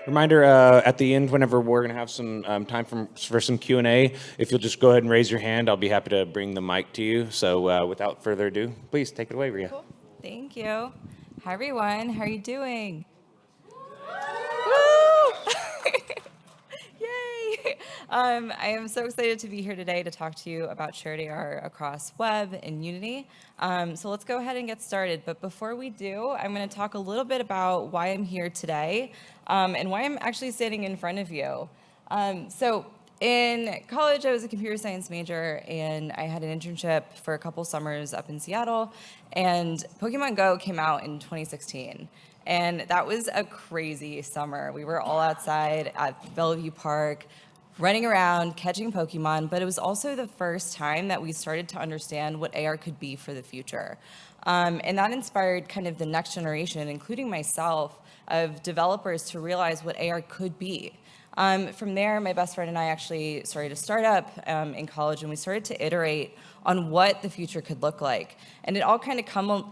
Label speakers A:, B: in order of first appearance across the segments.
A: Reminder, at the end, whenever we're going to have some time for some Q&A, if you'll just go ahead and raise your hand, I'll be happy to bring the mic to you. So without further ado, please take it away, Ria.
B: Cool. Thank you. Hi, everyone. How are you doing? Yay! I am so excited to be here today to talk to you about shared AR across web and Unity. So let's go ahead and get started. But before we do, I'm going to talk a little bit about why I'm here today and why I'm actually standing in front of you. So in college, I was a computer science major, and I had an internship for a couple summers up in Seattle, and Pokemon Go came out in 2016. And that was a crazy summer. We were all outside at Bellevue Park, running around, catching Pokemon, but it was also the first time that we started to understand what AR could be for the future. And that inspired kind of the next generation, including myself, of developers to realize what AR could be. From there, my best friend and I actually started a startup in college, and we started to iterate on what the future could look like. And it all kind of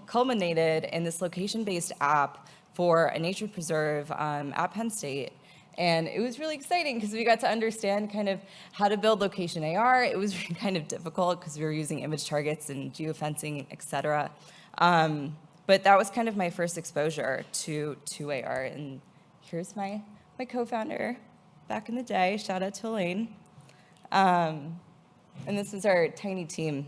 B: culminated in this location-based app for a nature preserve at Penn State. And it was really exciting because we got to understand kind of how to build location AR. It was kind of difficult because we were using image targets and geofencing, et cetera. But that was kind of my first exposure to AR. And here's my co-founder back in the day. Shout out to Elaine. And this is our tiny team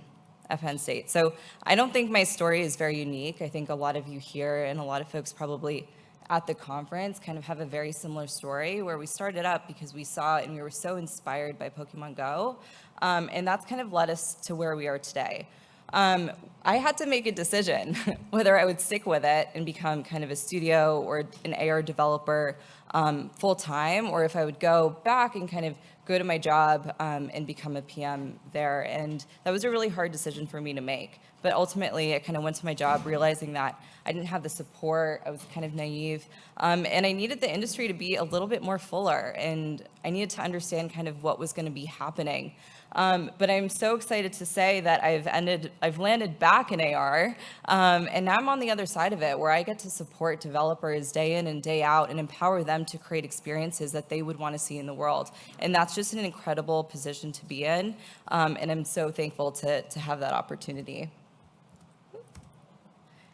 B: at Penn State. So I don't think my story is very unique. I think a lot of you here and a lot of folks probably at the conference kind of have a very similar story where we started up because we saw and we were so inspired by Pokemon Go. And that's kind of led us to where we are today. I had to make a decision whether I would stick with it and become kind of a studio or an AR developer full time, or if I would go back and kind of go to my job and become a PM there. And that was a really hard decision for me to make. But ultimately, I kind of went to my job realizing that I didn't have the support, I was kind of naive, and I needed the industry to be a little bit more fuller, and I needed to understand kind of what was going to be happening. But I'm so excited to say that I've landed back in AR, and now I'm on the other side of it, where I get to support developers day in and day out and empower them to create experiences that they would want to see in the world. And that's just an incredible position to be in, and I'm so thankful to have that opportunity.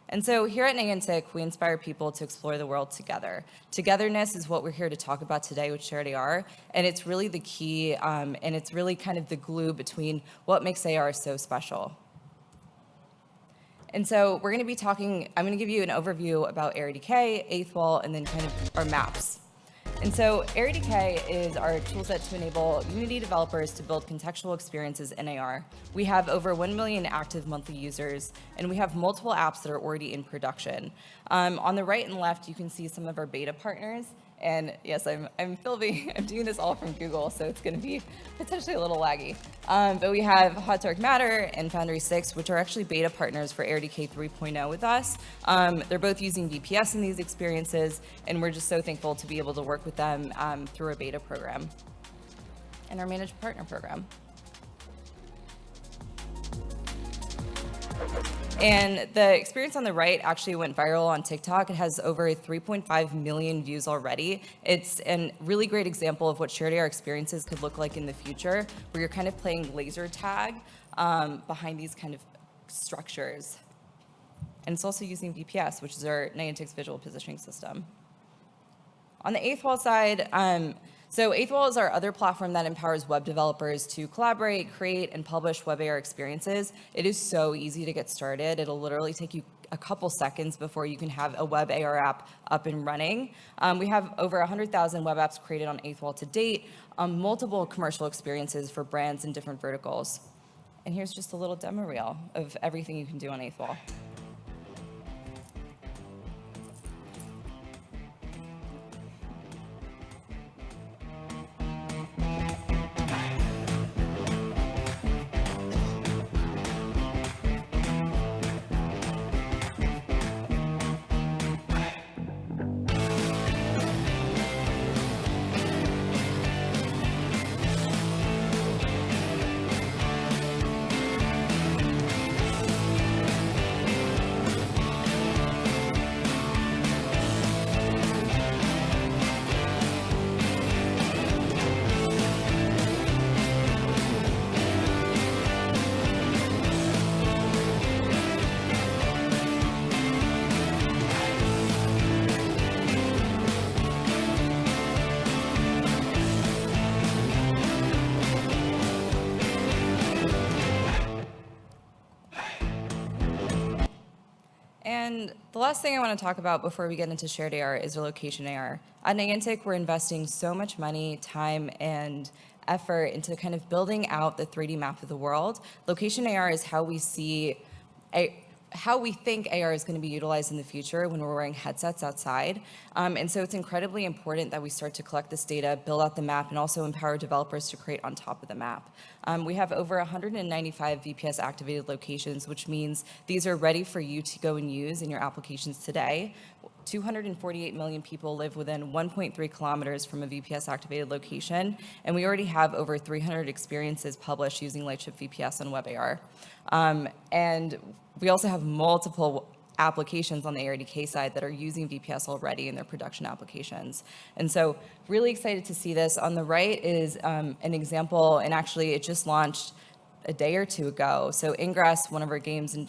B: And so here at Niantic, we inspire people to explore the world together. Togetherness is what we're here to talk about today with Shared AR, and it's really the key, and it's really kind of the glue between what makes AR so special. And so we're going to be talking, I'm going to give you an overview about ARDK, Eighth Wall, and then kind of our maps. And so ARDK is our toolset to enable Unity developers to build contextual experiences in AR. We have over 1 million active monthly users, and we have multiple apps that are already in production. On the right and left, you can see some of our beta partners. And yes, I'm filming, I'm doing this all from Google, so it's going to be potentially a little laggy. But we have Hot Dark Matter and Foundry 6, which are actually beta partners for ARDK 3.0 with us. They're both using VPS in these experiences, and we're just so thankful to be able to work with them through our beta program and our managed partner program. And the experience on the right actually went viral on TikTok. It has over 3.5 million views already. It's a really great example of what shared AR experiences could look like in the future, where you're kind of playing laser tag behind these kind of structures. And it's also using VPS, which is our Niantic's visual positioning system. On the Eighth Wall side, so Eighth Wall is our other platform that empowers web developers to collaborate, create, and publish WebAR experiences. It is so easy to get started. It'll literally take you a couple seconds before you can have a WebAR app up and running. We have over 100,000 web apps created on Eighth Wall to date, multiple commercial experiences for brands in different verticals. And here's just a little demo reel of everything you can do on Eighth Wall. The last thing I want to talk about before we get into shared AR is location AR. At Niantic, we're investing so much money, time, and effort into kind of building out the 3D map of the world. Location AR is how we think AR is going to be utilized in the future when we're wearing headsets outside. And so it's incredibly important that we start to collect this data, build out the map, and also empower developers to create on top of the map. We have over 195 VPS activated locations, which means these are ready for you to go and use in your applications today. 248 million people live within 1.3 kilometers from a VPS activated location, and we already have over 300 experiences published using Lightship VPS on WebAR. And we also have multiple applications on the ARDK side that are using VPS already in their production applications. And so really excited to see this. On the right is an example, and actually it just launched a day or two ago. So Ingress, one of our games,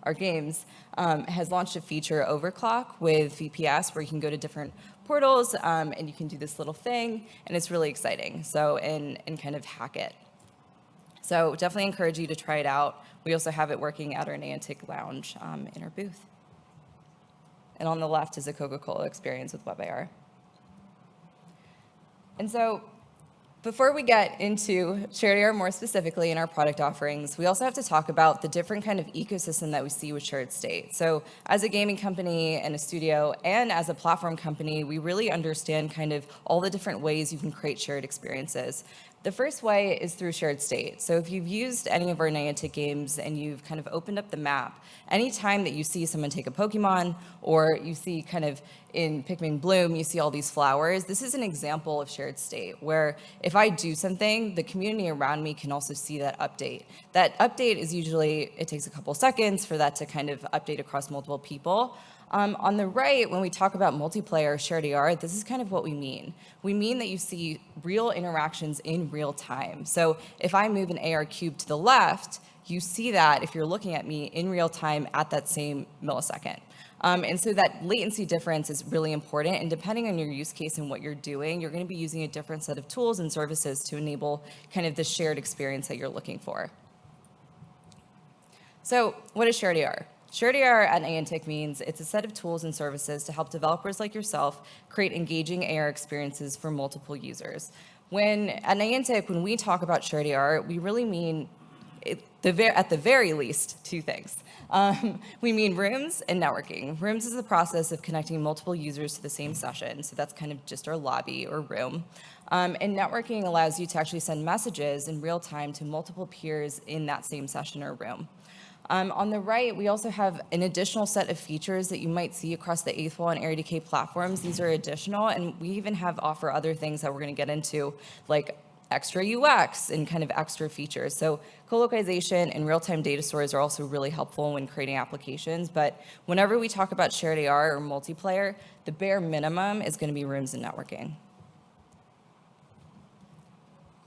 B: has launched a feature, Overclock, with VPS, where you can go to different portals and you can do this little thing, and it's really exciting. So, and kind of hack it. So definitely encourage you to try it out. We also have it working at our Niantic lounge in our booth. And on the left is a Coca-Cola experience with WebAR. And so before we get into shared AR more specifically in our product offerings, we also have to talk about the different kind of ecosystem that we see with shared state. So as a gaming company and a studio and as a platform company, we really understand kind of all the different ways you can create shared experiences. The first way is through shared state. So if you've used any of our Niantic games and you've kind of opened up the map, anytime that you see someone take a Pokemon, or you see kind of in Pikmin Bloom, you see all these flowers, this is an example of shared state, where if I do something, the community around me can also see that update. That update is usually, it takes a couple seconds for that to kind of update across multiple people. On the right, when we talk about multiplayer shared AR, this is kind of what we mean. We mean that you see real interactions in real time. So if I move an AR cube to the left, you see that if you're looking at me in real time at that same millisecond. And so that latency difference is really important, and depending on your use case and what you're doing, you're going to be using a different set of tools and services to enable kind of the shared experience that you're looking for. So what is shared AR? Shared AR at Niantic means it's a set of tools and services to help developers like yourself create engaging AR experiences for multiple users. At Niantic, when we talk about shared AR, we really mean, at the very least, two things. We mean rooms and networking. Rooms is the process of connecting multiple users to the same session, so that's kind of just our lobby or room. And networking allows you to actually send messages in real time to multiple peers in that same session or room. On the right, we also have an additional set of features that you might see across the 8th Wall and ARDK platforms. These are additional, and we even offer other things that we're going to get into, like extra UX and kind of extra features. So co-localization and real-time data stores are also really helpful when creating applications. But whenever we talk about shared AR or multiplayer, the bare minimum is going to be rooms and networking.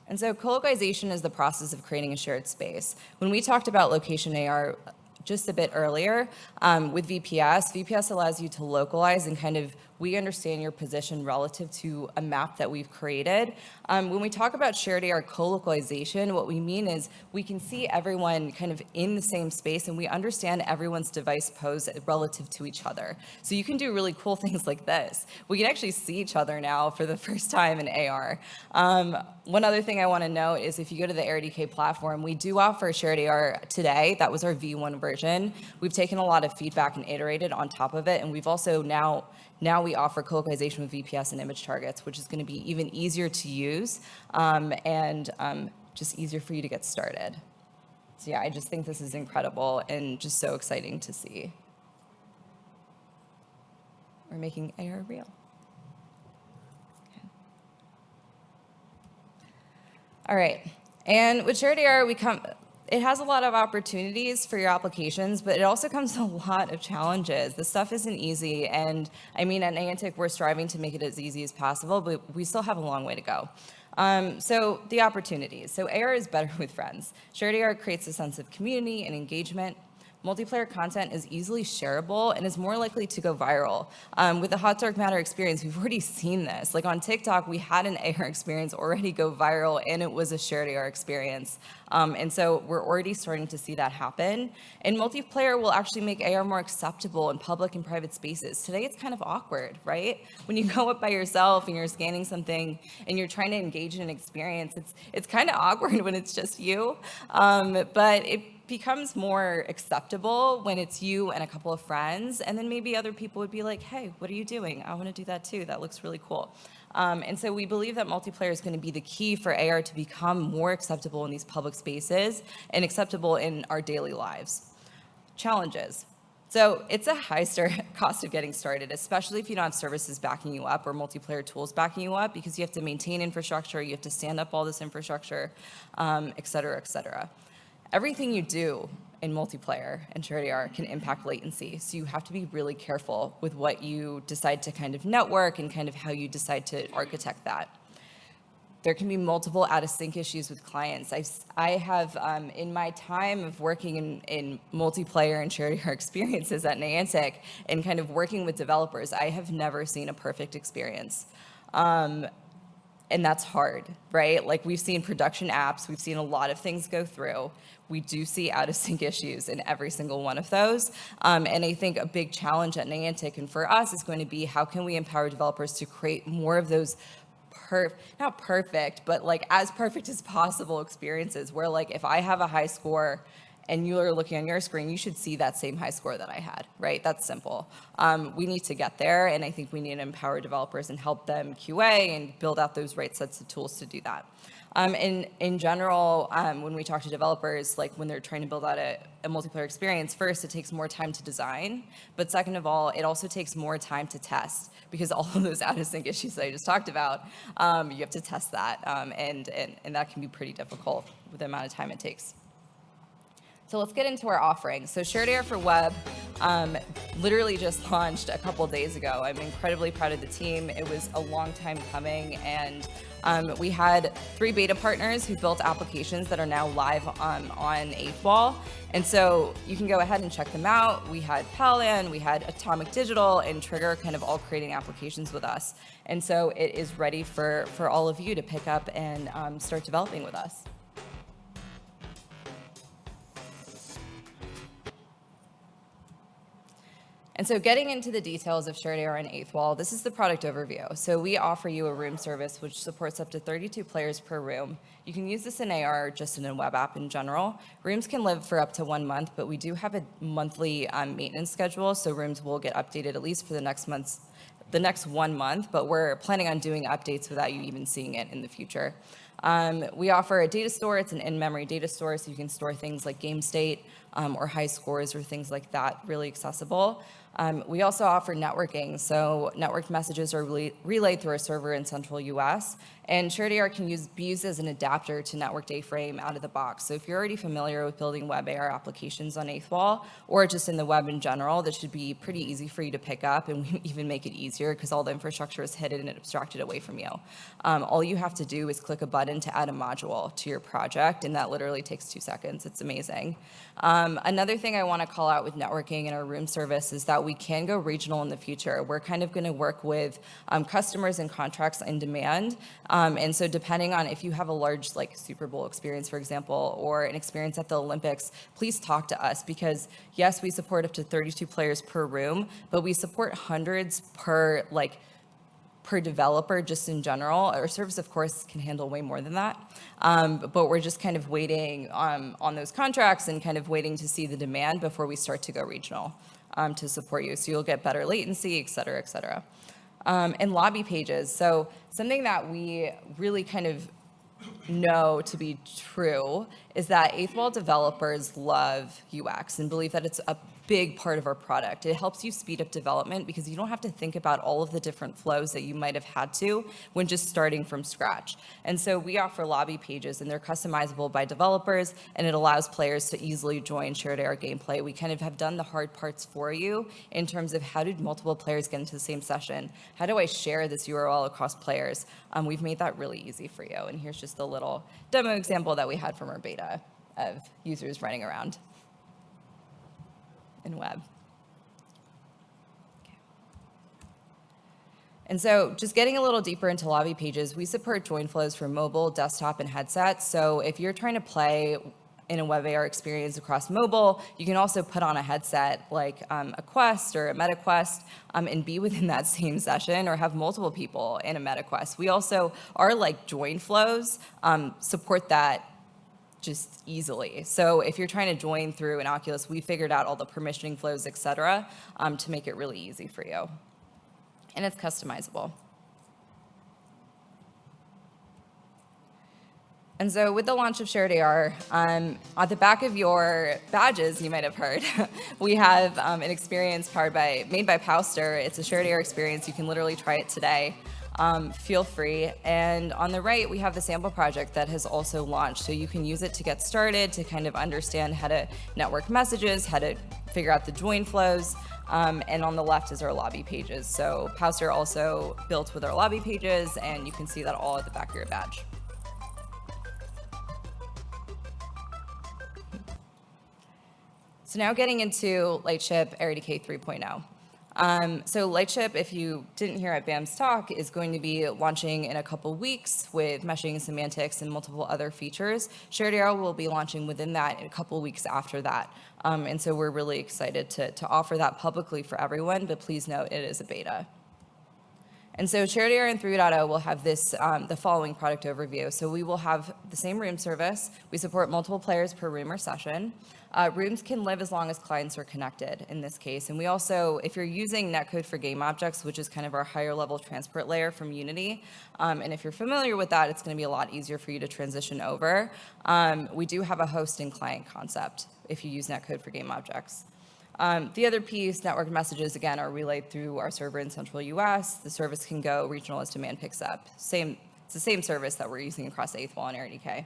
B: And so co-localization is the process of creating a shared space. When we talked about location AR just a bit earlier, with VPS allows you to localize and kind of, we understand your position relative to a map that we've created. When we talk about shared AR co-localization, what we mean is we can see everyone kind of in the same space, and we understand everyone's device pose relative to each other. So you can do really cool things like this. We can actually see each other now for the first time in AR. One other thing I want to note is if you go to the ARDK platform, we do offer shared AR today. That was our V1 version. We've taken a lot of feedback and iterated on top of it, and we've also now we offer co-localization with VPS and image targets, which is going to be even easier to use and just easier for you to get started. So yeah, I just think this is incredible and just so exciting to see. We're making AR real. Okay. All right, and with shared AR, it has a lot of opportunities for your applications, but it also comes with a lot of challenges. This stuff isn't easy, and I mean, at Niantic, we're striving to make it as easy as possible, but we still have a long way to go. So the opportunities. So AR is better with friends. Shared AR creates a sense of community and engagement. multiplayer content is easily shareable and is more likely to go viral. With the Hot Dark Matter experience, we've already seen this. Like on TikTok, we had an AR experience already go viral, and it was a shared AR experience. And so we're already starting to see that happen. And multiplayer will actually make AR more acceptable in public and private spaces. Today, it's kind of awkward, right? When you go up by yourself and you're scanning something and you're trying to engage in an experience, it's kind of awkward when it's just you. But it becomes more acceptable when it's you and a couple of friends, and then maybe other people would be like, hey, what are you doing? I want to do that too. That looks really cool. And so we believe that multiplayer is going to be the key for AR to become more acceptable in these public spaces and acceptable in our daily lives. Challenges. So it's a high cost of getting started, especially if you don't have services backing you up or multiplayer tools backing you up, because you have to maintain infrastructure, you have to stand up all this infrastructure, et cetera, et cetera. Everything you do in multiplayer and shared AR can impact latency. So you have to be really careful with what you decide to kind of network and kind of how you decide to architect that. There can be multiple out-of-sync issues with clients. I have, in my time of working in multiplayer and shared AR experiences at Niantic and kind of working with developers, I have never seen a perfect experience. And that's hard, right? Like we've seen production apps, we've seen a lot of things go through. We do see out-of-sync issues in every single one of those. And I think a big challenge at Niantic and for us is going to be how can we empower developers to create more of those not perfect, but like as perfect as possible experiences where like if I have a high score and you are looking on your screen, you should see that same high score that I had, right? That's simple. We need to get there, and I think we need to empower developers and help them QA and build out those right sets of tools to do that. In general, when we talk to developers, like when they're trying to build out a multiplayer experience, first, it takes more time to design, but second of all, it also takes more time to test, because all of those out-of-sync issues that I just talked about, you have to test that, and that can be pretty difficult with the amount of time it takes. So let's get into our offerings. So Shared AR for Web literally just launched a couple days ago. I'm incredibly proud of the team. It was a long time coming, and we had 3 beta partners who built applications that are now live on 8th Wall. And so you can go ahead and check them out. We had Palan, we had Atomic Digital, and Trigger kind of all creating applications with us. And so it is ready for all of you to pick up and start developing with us. And so getting into the details of Shared AR and 8th Wall, this is the product overview. So we offer you a room service which supports up to 32 players per room. You can use this in AR or just in a web app in general. Rooms can live for up to 1 month, but we do have a monthly maintenance schedule, so rooms will get updated at least for the next 1 month, but we're planning on doing updates without you even seeing it in the future. We offer a data store. It's an in-memory data store, so you can store things like game state or high scores or things like that, really accessible. We also offer networking, so networked messages are relayed through a server in central US, and Shared AR can be used as an adapter to networked A-frame out of the box. So if you're already familiar with building WebAR applications on 8th Wall, or just in the web in general, this should be pretty easy for you to pick up, and we even make it easier because all the infrastructure is hidden and abstracted away from you. All you have to do is click a button to add a module to your project, and that literally takes 2 seconds. It's amazing. Another thing I want to call out with networking in our room service is that we can go regional in the future. We're kind of going to work with customers and contracts in demand. And so depending on if you have a large like Super Bowl experience, for example, or an experience at the Olympics, please talk to us, because yes, we support up to 32 players per room, but we support hundreds per developer just in general. Our service, of course, can handle way more than that. But we're just kind of waiting on those contracts and kind of waiting to see the demand before we start to go regional to support you. So you'll get better latency, et cetera, et cetera. And lobby pages. So something that we really kind of know to be true is that 8th Wall developers love UX and believe that it's a big part of our product. It helps you speed up development because you don't have to think about all of the different flows that you might have had to when just starting from scratch. And so we offer lobby pages, and they're customizable by developers, and it allows players to easily join Shared AR gameplay. We kind of have done the hard parts for you in terms of how do multiple players get into the same session? How do I share this URL across players? We've made that really easy for you. And here's just a little demo example that we had from our beta of users running around. in web. And so just getting a little deeper into lobby pages, we support join flows for mobile, desktop, and headset. So if you're trying to play in a WebAR experience across mobile, you can also put on a headset like a Quest or a MetaQuest and be within that same session, or have multiple people in a MetaQuest. We also, our like join flows support that just easily. So if you're trying to join through an Oculus, we figured out all the permissioning flows, et cetera, to make it really easy for you. And it's customizable. And so with the launch of Shared AR, on the back of your badges, you might have heard, we have an experience made by Powster. It's a Shared AR experience. You can literally try it today. Feel free. And on the right, we have the sample project that has also launched. So you can use it to get started, to kind of understand how to network messages, how to figure out the join flows. And on the left is our lobby pages. So Powster also built with our lobby pages, and you can see that all at the back of your badge. So now getting into Lightship ARDK 3.0. So Lightship, if you didn't hear at BAM's talk, is going to be launching in a couple weeks with meshing, semantics, and multiple other features. Shared AR will be launching within that in a couple weeks after that. And so we're really excited to offer that publicly for everyone, but please note it is a beta. And so Shared AR in 3.0 will have this, the following product overview. So we will have the same room service. We support multiple players per room or session. Rooms can live as long as clients are connected in this case. And we also, if you're using netcode for game objects, which is kind of our higher level transport layer from Unity, and if you're familiar with that, it's going to be a lot easier for you to transition over. We do have a host and client concept if you use netcode for game objects. The other piece, network messages, again, are relayed through our server in central US. The service can go regional as demand picks up. It's the same service that we're using across 8th Wall and ARDK.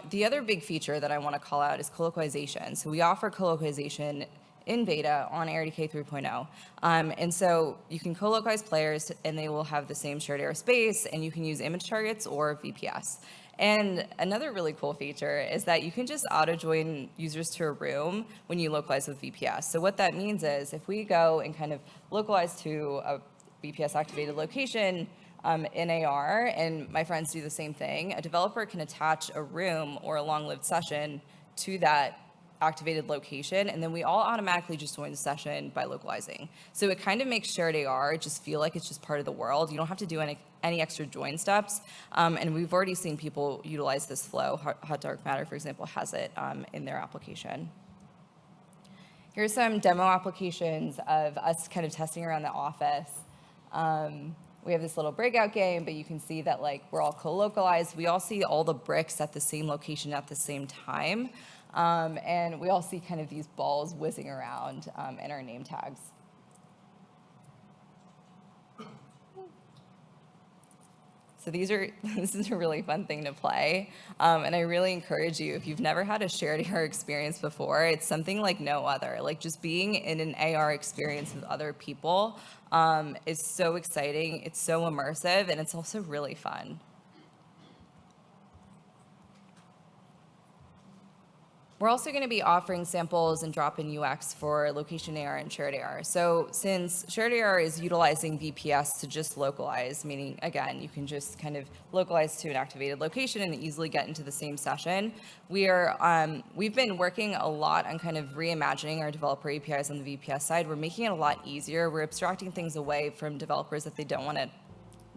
B: The other big feature that I want to call out is colloquialization. So we offer colloquialization in beta on ARDK 3.0. And so you can colloquize players, and they will have the same shared AR space, and you can use image targets or VPS. And another really cool feature is that you can just auto-join users to a room when you localize with VPS. So what that means is if we go and kind of localize to a VPS-activated location in AR, and my friends do the same thing, a developer can attach a room or a long-lived session to that activated location, and then we all automatically just join the session by localizing. So it kind of makes Shared AR just feel like it's just part of the world. You don't have to do any extra join steps, and we've already seen people utilize this flow. Hot Dark Matter, for example, has it in their application. Here's some demo applications of us kind of testing around the office. We have this little breakout game, but you can see that like we're all co-localized. We all see all the bricks at the same location at the same time. And we all see kind of these balls whizzing around in our name tags. So this is a really fun thing to play. And I really encourage you, if you've never had a Shared AR experience before, it's something like no other. Like just being in an AR experience with other people is so exciting. It's so immersive, and it's also really fun. We're also going to be offering samples and drop-in UX for location AR and Shared AR. So since Shared AR is utilizing VPS to just localize, meaning, again, you can just kind of localize to an activated location and easily get into the same session, we've been working a lot on kind of reimagining our developer APIs on the VPS side. We're making it a lot easier. We're abstracting things away from developers that they don't want to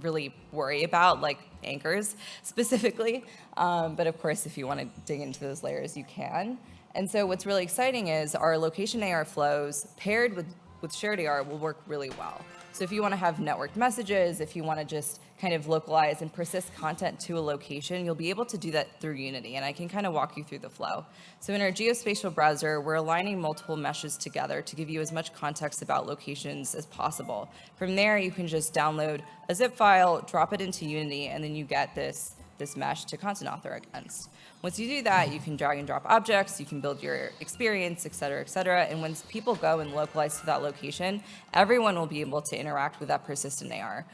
B: really worry about, like anchors specifically. But of course, if you want to dig into those layers, you can. And so what's really exciting is our location AR flows paired with Shared AR will work really well. So if you want to have networked messages, if you want to just kind of localize and persist content to a location, you'll be able to do that through Unity, and I can kind of walk you through the flow. So in our geospatial browser, we're aligning multiple meshes together to give you as much context about locations as possible. From there, you can just download a zip file, drop it into Unity, and then you get this mesh to content author against. Once you do that, you can drag and drop objects, you can build your experience, et cetera, and when people go and localize to that location, everyone will be able to interact with that persistent AR.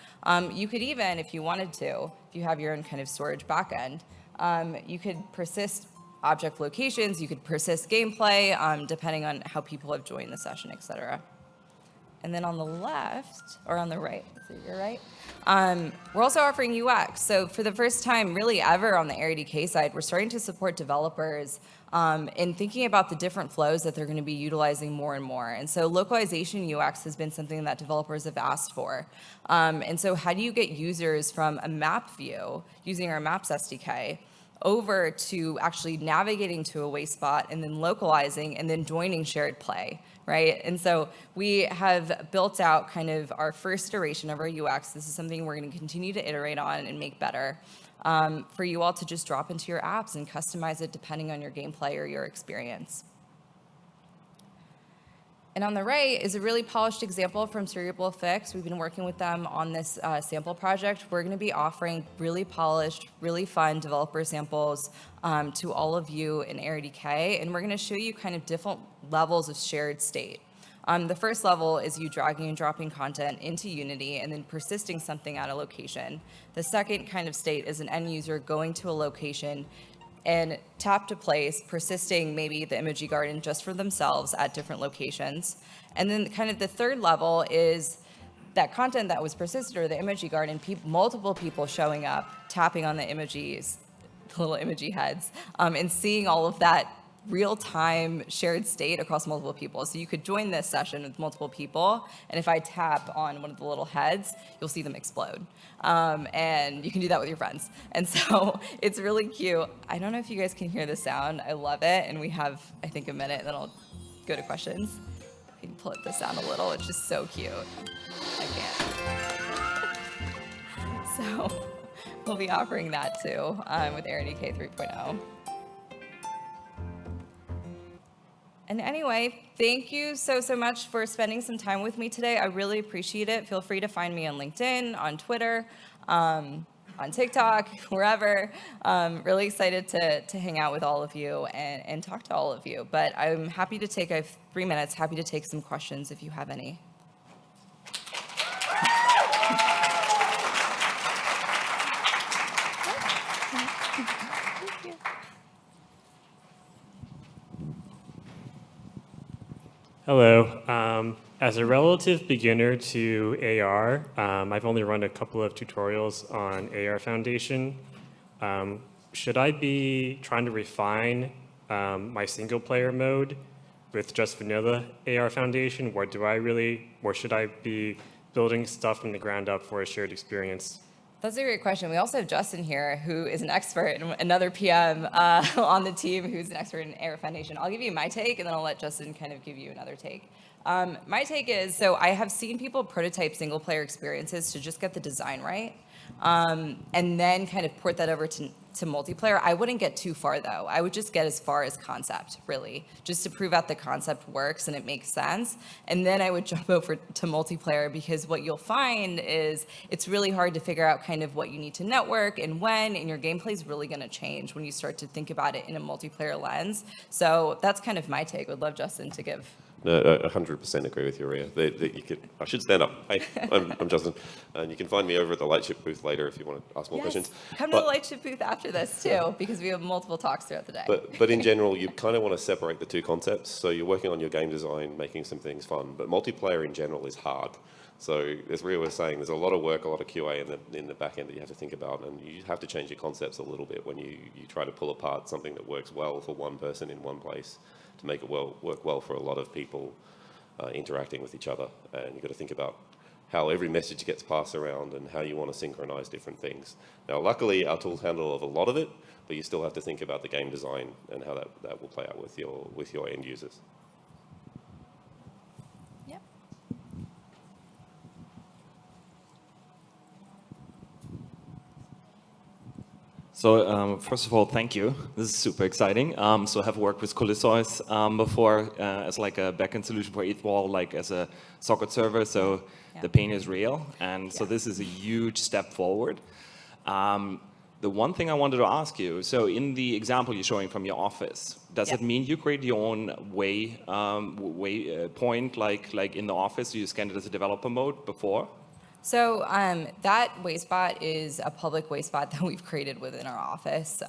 B: You could even, if you wanted to, if you have your own kind of storage backend, you could persist object locations. You could persist gameplay depending on how people have joined the session, etc. And then on the left, or on the right, so you're right, we're also offering UX. So for the first time, really ever on the ARDK side, we're starting to support developers in thinking about the different flows that they're going to be utilizing more and more. And so localization UX has been something that developers have asked for. And so how do you get users from a map view using our Maps SDK over to actually navigating to a waste spot and then localizing and then joining shared play, right? And so we have built out kind of our first iteration of our UX. This is something we're going to continue to iterate on and make better for you all to just drop into your apps and customize it depending on your gameplay or your experience. And on the right is a really polished example from Cerebral Fix. We've been working with them on this sample project. We're going to be offering really polished, really fun developer samples to all of you in ARDK, and we're going to show you kind of different levels of shared state. The first level is you dragging and dropping content into Unity and then persisting something at a location. The second kind of state is an end user going to a location and tap to place, persisting maybe the emoji garden just for themselves at different locations. And then kind of the third level is that content that was persisted, or the emoji garden, multiple people showing up, tapping on the emojis, the little emoji heads, and seeing all of that real-time shared state across multiple people. So you could join this session with multiple people, and if I tap on one of the little heads, you'll see them explode. And you can do that with your friends. And so it's really cute. I don't know if you guys can hear the sound. I love it. And we have, I think, a minute, and then I'll go to questions. I can pull up the sound a little. It's just so cute. I can't. So we'll be offering that too with ARDK 3.0. And anyway, thank you so much for spending some time with me today. I really appreciate it. Feel free to find me on LinkedIn, on Twitter, on TikTok, wherever. Really excited to hang out with all of you and talk to all of you. But I'm happy to take, I have 3 minutes, happy to take some questions if you have any.
C: Hello. As a relative beginner to AR, I've only run a couple of tutorials on AR Foundation. Should I be trying to refine my single player mode with just vanilla AR Foundation, or should I be building stuff from the ground up for a shared experience?
B: That's a great question. We also have Justin here, who is an expert, and another PM on the team who's an expert in AR Foundation. I'll give you my take, and then I'll let Justin kind of give you another take. My take is, so I have seen people prototype single-player experiences to just get the design right, and then kind of port that over to multiplayer. I wouldn't get too far, though. I would just get as far as concept, really, just to prove out the concept works and it makes sense. And then I would jump over to multiplayer, because what you'll find is it's really hard to figure out kind of what you need to network and when, and your gameplay is really going to change when you start to think about it in a multiplayer lens. So that's kind of my take. Would love Justin to give.
D: No, 100% agree with you, Ria. I should stand up. Hey, I'm Justin, and you can find me over at the Lightship booth later if you want to ask more questions.
B: Come to the Lightship booth after this too, because we have multiple talks throughout the day.
D: But in general, you kind of want to separate the two concepts. So you're working on your game design, making some things fun, but multiplayer in general is hard. So as Ria was saying, there's a lot of work, a lot of QA in the back end that you have to think about, and you have to change your concepts a little bit when you try to pull apart something that works well for one person in one place to make it work well for a lot of people interacting with each other. And you've got to think about how every message gets passed around and how you want to synchronize different things. Now, luckily, our tools handle a lot of it, but you still have to think about the game design and how that will play out with your end users.
B: Yep.
E: So first of all, thank you. This is super exciting. So I have worked with Colissois before as like a backend solution for ETHWall, like as a socket server. So the pain is real. And so this is a huge step forward. The one thing I wanted to ask you, so in the example you're showing from your office, does it mean you create your own point like in the office? You scanned it as a developer mode before?
B: So that waste spot is a public waste spot that we've created within our office.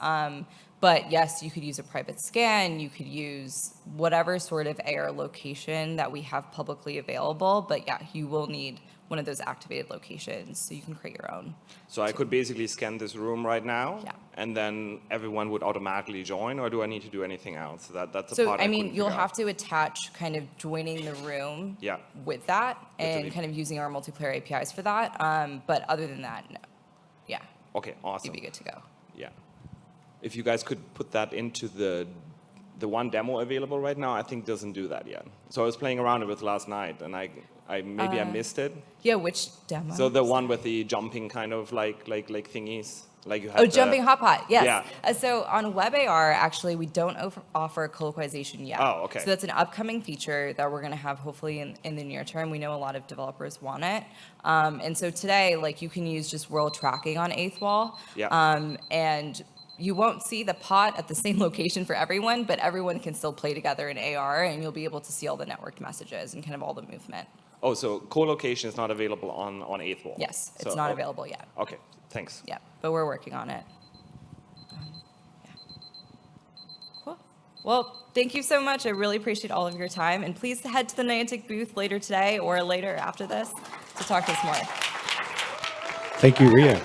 B: But yes, you could use a private scan, you could use whatever sort of AR location that we have publicly available, but yeah, you will need one of those activated locations, so you can create your own.
E: So I could basically scan this room right now,
B: Yeah.
E: and then everyone would automatically join, or do I need to do anything else? That's a
B: So,
E: part
B: I
E: I
B: mean,
E: couldn't
B: you'll
E: figure
B: have
E: out.
B: to attach kind of joining the room
E: Yeah.
B: with that and
E: Literally.
B: kind of using our multiplayer APIs for that. But other than that, no. Yeah,
E: Okay, awesome.
B: you'd be good to go.
E: Yeah. If you guys could put that into the one demo available right now, I think doesn't do that yet. So I was playing around with it last night, and I maybe I missed it.
B: Yeah, which demo?
E: So the one with the jumping kind of like thingies, like you have.
B: Oh, jumping hot pot, yes.
E: Yeah.
B: So on WebAR, actually, we don't offer colloquialization yet.
E: Oh, okay.
B: So that's an upcoming feature that we're going to have hopefully in the near term. We know a lot of developers want it. And so today, like, you can use just world tracking on eighth wall.
E: Yeah.
B: And you won't see the pot at the same location for everyone, but everyone can still play together in AR, and you'll be able to see all the networked messages and kind of all the movement.
E: Oh, so co-location is not available on eighth wall.
B: Yes, it's
E: So-
B: not
E: oh,
B: available yet.
E: Okay, thanks.
B: Yeah, but we're working on it. Yeah. Cool. Well, thank you so much. I really appreciate all of your time. And please head to the Niantic booth later today or later after this to talk to us more.
A: Thank you, Ria.